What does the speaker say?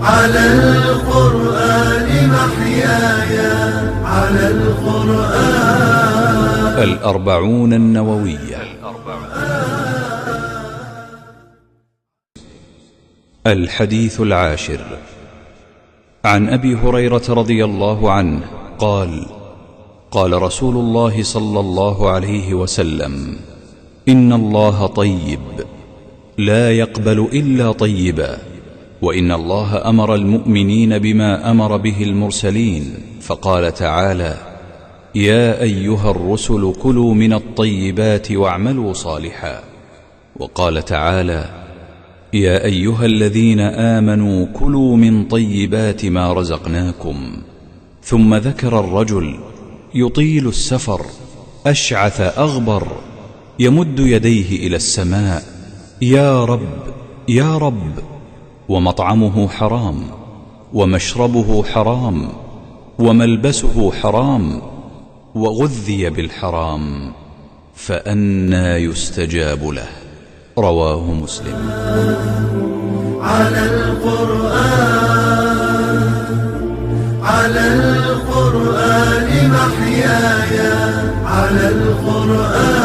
على القرآن محياي، على القرآن. 40 النووية. الحديث 10 عن أبي هريرة رضي الله عنه قال: قال رسول الله صلى الله عليه وسلم: إن الله طيب لا يقبل إلا طيبا، وإن الله أمر المؤمنين بما أمر به المرسلين، فقال تعالى: يا أيها الرسل كلوا من الطيبات واعملوا صالحا. وقال تعالى: يا أيها الذين آمنوا كلوا من طيبات ما رزقناكم. ثم ذكر الرجل يطيل السفر أشعث أغبر يمد يديه إلى السماء: يا رب يا رب، ومطعمه حرام، ومشربه حرام، وملبسه حرام، وغذي بالحرام، فأنى يستجاب له؟ رواه مسلم. على القرآن، على القرآن محياي، على القرآن.